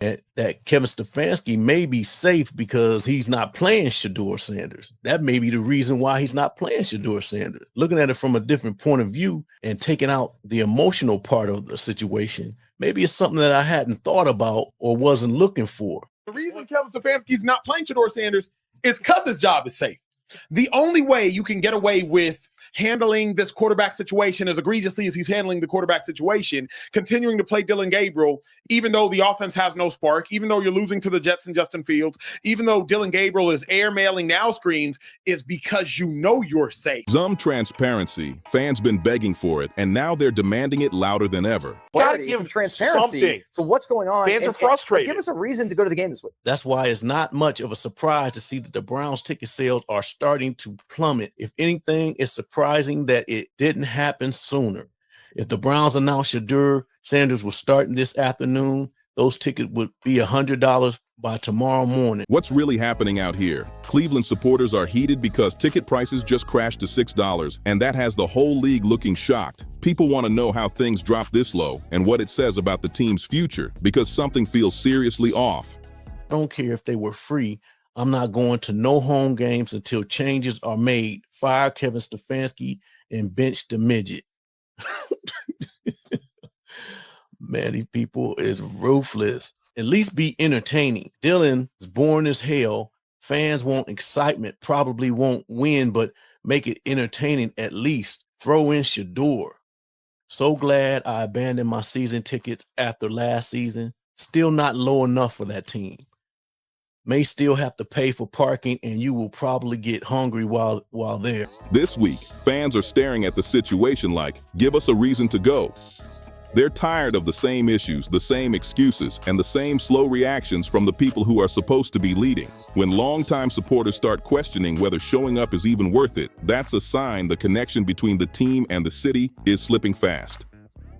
that Kevin Stefanski may be safe because he's not playing Shedeur Sanders. That may be the reason why he's not playing Shedeur Sanders. Looking at it from a different point of view and taking out the emotional part of the situation, maybe it's something that I hadn't thought about or wasn't looking for. The reason Kevin Stefanski's not playing Shedeur Sanders is because his job is safe. The only way you can get away with handling this quarterback situation as egregiously as he's handling the quarterback situation, continuing to play Dillon Gabriel, even though the offense has no spark, even though you're losing to the Jets and Justin Fields, even though Dillon Gabriel is airmailing now screens, is because you know you're safe. Some transparency. Fans been begging for it, and now they're demanding it louder than ever. Gotta give some transparency something. to what's going on. Fans are frustrated. Give us a reason to go to the game this week. That's why it's not much of a surprise to see that the Browns ticket sales are starting to plummet. If anything, it's surprising that it didn't happen sooner. If the Browns announced Shedeur Sanders was starting this afternoon, those tickets would be $100 by tomorrow morning. What's really happening out here? Cleveland supporters are heated because ticket prices just crashed to $6, and that has the whole league looking shocked. People want to know how things dropped this low and what it says about the team's future, because something feels seriously off. I don't care if they were free. I'm not going to no home games until changes are made. Fire Kevin Stefanski and bench the midget. Man, these people is ruthless. At least be entertaining. Dillon is boring as hell. Fans want excitement, probably won't win, but make it entertaining at least. Throw in Shedeur. So glad I abandoned my season tickets after last season. Still not low enough for that team. May still have to pay for parking, and you will probably get hungry while there. This week, fans are staring at the situation like, give us a reason to go. They're tired of the same issues, the same excuses, and the same slow reactions from the people who are supposed to be leading. When longtime supporters start questioning whether showing up is even worth it, that's a sign the connection between the team and the city is slipping fast.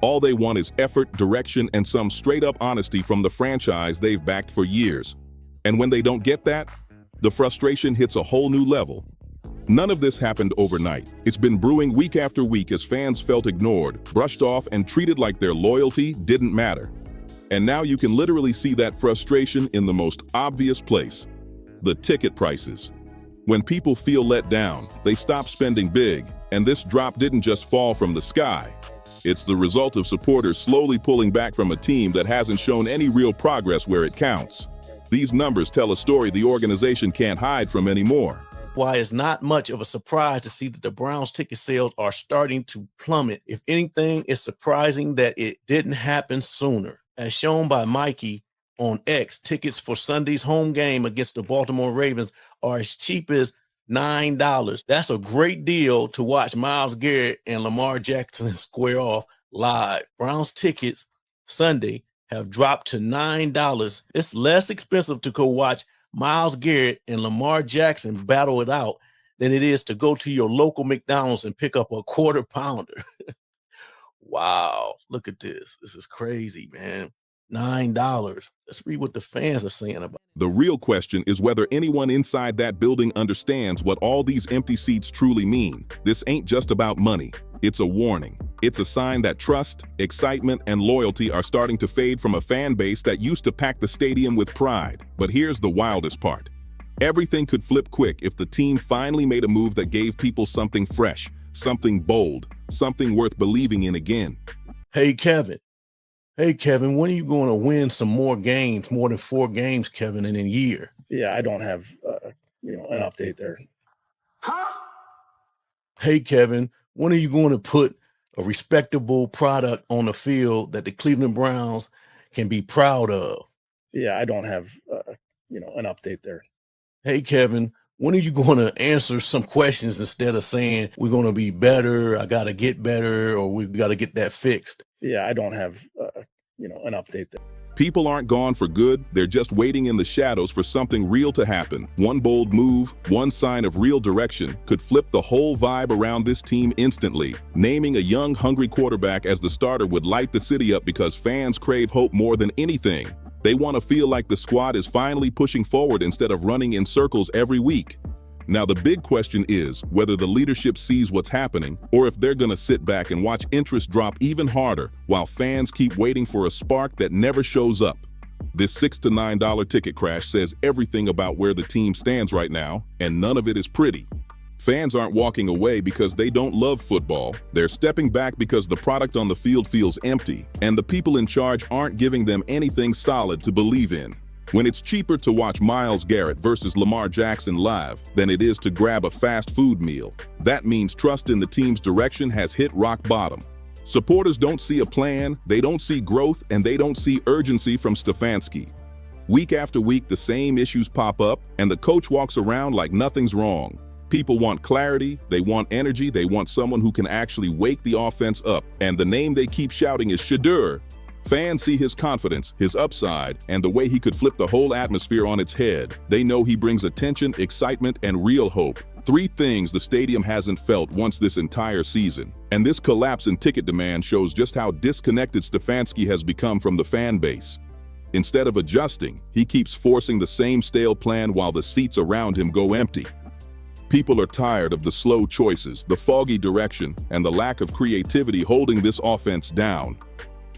All they want is effort, direction, and some straight-up honesty from the franchise they've backed for years. And when they don't get that, the frustration hits a whole new level. None of this happened overnight. It's been brewing week after week as fans felt ignored, brushed off, and treated like their loyalty didn't matter. And now you can literally see that frustration in the most obvious place: the ticket prices. When people feel let down, they stop spending big, and this drop didn't just fall from the sky. It's the result of supporters slowly pulling back from a team that hasn't shown any real progress where it counts. These numbers tell a story the organization can't hide from anymore. Why it's not much of a surprise to see that the Browns ticket sales are starting to plummet. If anything, it's surprising that it didn't happen sooner. As shown by Mikey on X, tickets for Sunday's home game against the Baltimore Ravens are as cheap as $9. That's a great deal to watch Myles Garrett and Lamar Jackson square off live. Browns tickets Sunday have dropped to $9. It's less expensive to go watch Myles Garrett and Lamar Jackson battle it out than it is to go to your local McDonald's and pick up a quarter pounder. Wow, look at this. This is crazy, man. $9. Let's read what the fans are saying about it. The real question is whether anyone inside that building understands what all these empty seats truly mean. This ain't just about money. It's a warning. It's a sign that trust, excitement, and loyalty are starting to fade from a fan base that used to pack the stadium with pride. But here's the wildest part. Everything could flip quick if the team finally made a move that gave people something fresh, something bold, something worth believing in again. Hey, Kevin, when are you going to win some more games, more than 4 games, Kevin, in a year? Yeah, I don't have, an update there. Hey, Kevin, when are you going to put a respectable product on the field that the Cleveland Browns can be proud of? Yeah, I don't have, an update there. Hey, Kevin, when are you going to answer some questions instead of saying we're going to be better, I got to get better, or we got to get that fixed? Yeah, I don't have, an update there. People aren't gone for good, they're just waiting in the shadows for something real to happen. One bold move, one sign of real direction could flip the whole vibe around this team instantly. Naming a young, hungry quarterback as the starter would light the city up because fans crave hope more than anything. They want to feel like the squad is finally pushing forward instead of running in circles every week. Now the big question is whether the leadership sees what's happening or if they're going to sit back and watch interest drop even harder while fans keep waiting for a spark that never shows up. This $6 to $9 ticket crash says everything about where the team stands right now, and none of it is pretty. Fans aren't walking away because they don't love football. They're stepping back because the product on the field feels empty, and the people in charge aren't giving them anything solid to believe in. When it's cheaper to watch Myles Garrett versus Lamar Jackson live than it is to grab a fast food meal, that means trust in the team's direction has hit rock bottom. Supporters don't see a plan, they don't see growth, and they don't see urgency from Stefanski. Week after week, the same issues pop up, and the coach walks around like nothing's wrong. People want clarity, they want energy, they want someone who can actually wake the offense up, and the name they keep shouting is Shedeur. Fans see his confidence, his upside, and the way he could flip the whole atmosphere on its head. They know he brings attention, excitement, and real hope. 3 things the stadium hasn't felt once this entire season. And this collapse in ticket demand shows just how disconnected Stefanski has become from the fan base. Instead of adjusting, he keeps forcing the same stale plan while the seats around him go empty. People are tired of the slow choices, the foggy direction, and the lack of creativity holding this offense down.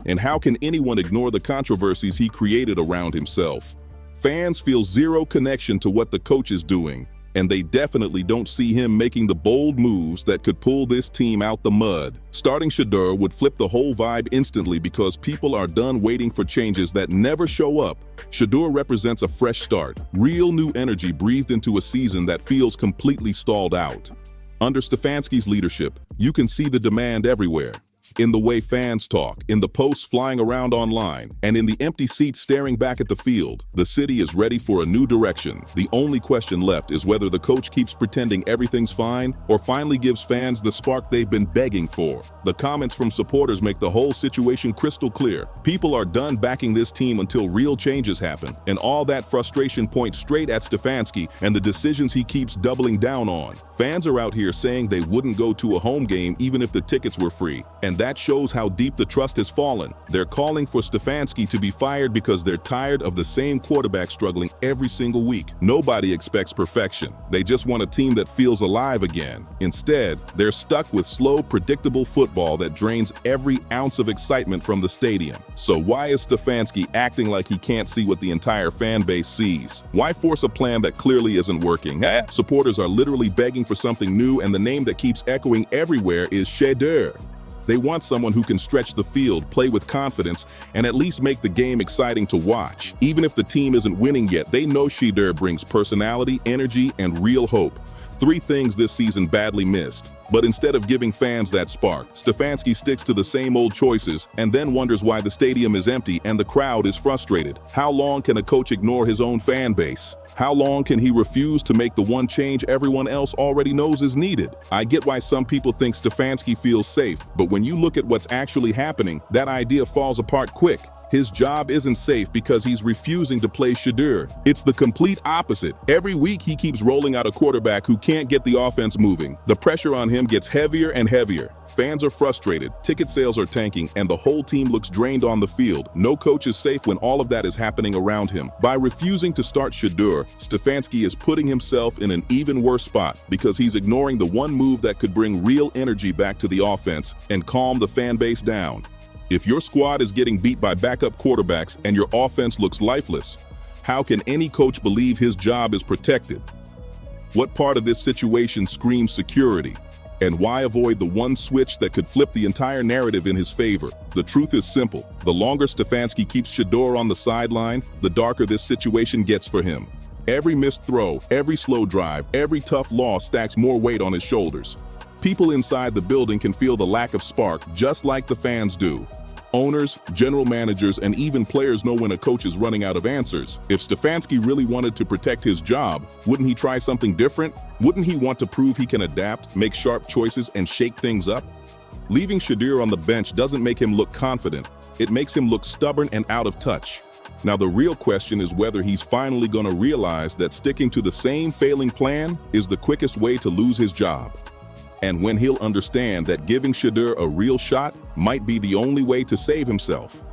And how can anyone ignore the controversies he created around himself? Fans feel zero connection to what the coach is doing, and they definitely don't see him making the bold moves that could pull this team out the mud. Starting Shedeur would flip the whole vibe instantly because people are done waiting for changes that never show up. Shedeur represents a fresh start, real new energy breathed into a season that feels completely stalled out. Under Stefanski's leadership, you can see the demand everywhere. In the way fans talk, in the posts flying around online, and in the empty seats staring back at the field, the city is ready for a new direction. The only question left is whether the coach keeps pretending everything's fine or finally gives fans the spark they've been begging for. The comments from supporters make the whole situation crystal clear. People are done backing this team until real changes happen, and all that frustration points straight at Stefanski and the decisions he keeps doubling down on. Fans are out here saying they wouldn't go to a home game even if the tickets were free, and that shows how deep the trust has fallen. They're calling for Stefanski to be fired because they're tired of the same quarterback struggling every single week. Nobody expects perfection. They just want a team that feels alive again. Instead, they're stuck with slow, predictable football that drains every ounce of excitement from the stadium. So why is Stefanski acting like he can't see what the entire fan base sees? Why force a plan that clearly isn't working? Supporters are literally begging for something new, and the name that keeps echoing everywhere is Shedeur. They want someone who can stretch the field, play with confidence, and at least make the game exciting to watch. Even if the team isn't winning yet, they know Shedeur brings personality, energy, and real hope. 3 things this season badly missed. But instead of giving fans that spark, Stefanski sticks to the same old choices and then wonders why the stadium is empty and the crowd is frustrated. How long can a coach ignore his own fan base? How long can he refuse to make the one change everyone else already knows is needed? I get why some people think Stefanski feels safe, but when you look at what's actually happening, that idea falls apart quick. His job isn't safe because he's refusing to play Shedeur. It's the complete opposite. Every week he keeps rolling out a quarterback who can't get the offense moving. The pressure on him gets heavier and heavier. Fans are frustrated, ticket sales are tanking, and the whole team looks drained on the field. No coach is safe when all of that is happening around him. By refusing to start Shedeur, Stefanski is putting himself in an even worse spot because he's ignoring the one move that could bring real energy back to the offense and calm the fan base down. If your squad is getting beat by backup quarterbacks and your offense looks lifeless, how can any coach believe his job is protected? What part of this situation screams security? And why avoid the one switch that could flip the entire narrative in his favor? The truth is simple. The longer Stefanski keeps Shedeur on the sideline, the darker this situation gets for him. Every missed throw, every slow drive, every tough loss stacks more weight on his shoulders. People inside the building can feel the lack of spark just like the fans do. Owners, general managers, and even players know when a coach is running out of answers. If Stefanski really wanted to protect his job, wouldn't he try something different? Wouldn't he want to prove he can adapt, make sharp choices, and shake things up? Leaving Shedeur on the bench doesn't make him look confident. It makes him look stubborn and out of touch. Now the real question is whether he's finally going to realize that sticking to the same failing plan is the quickest way to lose his job. And when he'll understand that giving Shedeur a real shot might be the only way to save himself.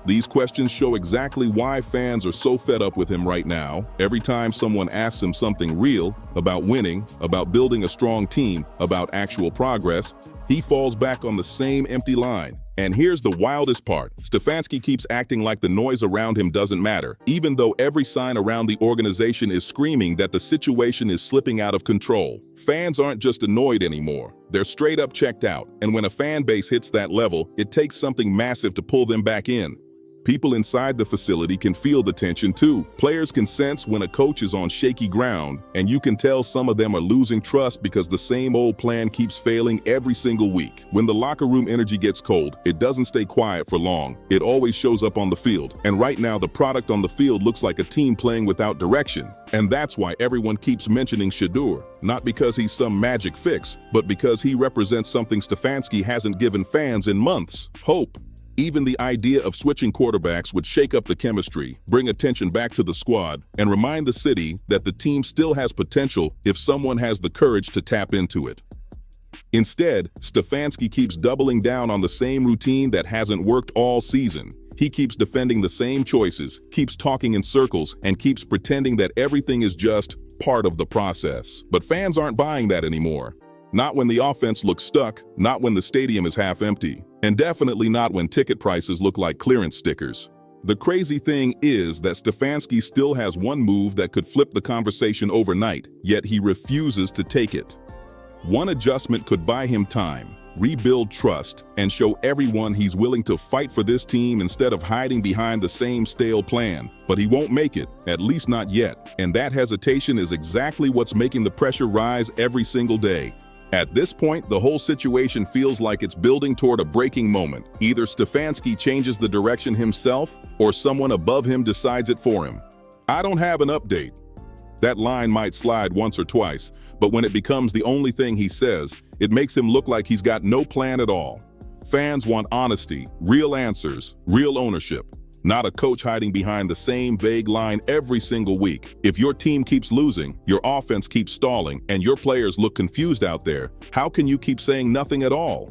These questions show exactly why fans are so fed up with him right now. Every time someone asks him something real about winning, about building a strong team, about actual progress, he falls back on the same empty line. And here's the wildest part. Stefanski keeps acting like the noise around him doesn't matter, even though every sign around the organization is screaming that the situation is slipping out of control. Fans aren't just annoyed anymore. They're straight up checked out. And when a fan base hits that level, it takes something massive to pull them back in. People inside the facility can feel the tension too. Players can sense when a coach is on shaky ground, and you can tell some of them are losing trust because the same old plan keeps failing every single week. When the locker room energy gets cold, it doesn't stay quiet for long. It always shows up on the field. And right now, the product on the field looks like a team playing without direction. And that's why everyone keeps mentioning Shedeur. Not because he's some magic fix, but because he represents something Stefanski hasn't given fans in months: hope. Even the idea of switching quarterbacks would shake up the chemistry, bring attention back to the squad, and remind the city that the team still has potential if someone has the courage to tap into it. Instead, Stefanski keeps doubling down on the same routine that hasn't worked all season. He keeps defending the same choices, keeps talking in circles, and keeps pretending that everything is just part of the process. But fans aren't buying that anymore. Not when the offense looks stuck, not when the stadium is half empty, and definitely not when ticket prices look like clearance stickers. The crazy thing is that Stefanski still has one move that could flip the conversation overnight, yet he refuses to take it. One adjustment could buy him time, rebuild trust, and show everyone he's willing to fight for this team instead of hiding behind the same stale plan. But he won't make it, at least not yet, and that hesitation is exactly what's making the pressure rise every single day. At this point, the whole situation feels like it's building toward a breaking moment. Either Stefanski changes the direction himself, or someone above him decides it for him. "I don't have an update." That line might slide once or twice, but when it becomes the only thing he says, it makes him look like he's got no plan at all. Fans want honesty, real answers, real ownership. Not a coach hiding behind the same vague line every single week. If your team keeps losing, your offense keeps stalling, and your players look confused out there, how can you keep saying nothing at all?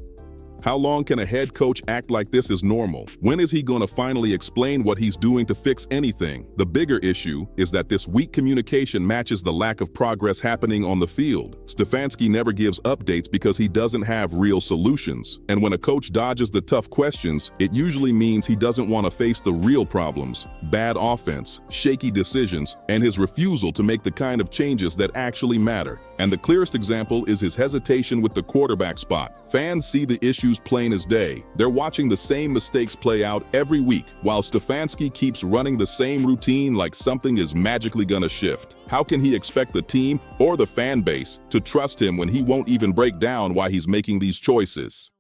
How long can a head coach act like this is normal? When is he going to finally explain what he's doing to fix anything? The bigger issue is that this weak communication matches the lack of progress happening on the field. Stefanski never gives updates because he doesn't have real solutions. And when a coach dodges the tough questions, it usually means he doesn't want to face the real problems: bad offense, shaky decisions, and his refusal to make the kind of changes that actually matter. And the clearest example is his hesitation with the quarterback spot. Fans see the issues plain as day. They're watching the same mistakes play out every week, while Stefanski keeps running the same routine like something is magically gonna shift. How can he expect the team or the fan base to trust him when he won't even break down why he's making these choices?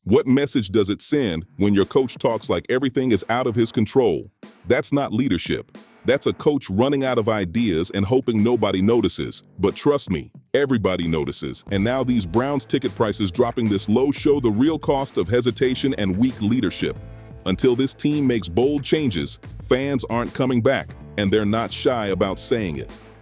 What message does it send when your coach talks like everything is out of his control? That's not leadership. That's a coach running out of ideas and hoping nobody notices. But trust me, everybody notices. And now these Browns ticket prices dropping this low show the real cost of hesitation and weak leadership. Until this team makes bold changes, fans aren't coming back, and they're not shy about saying it.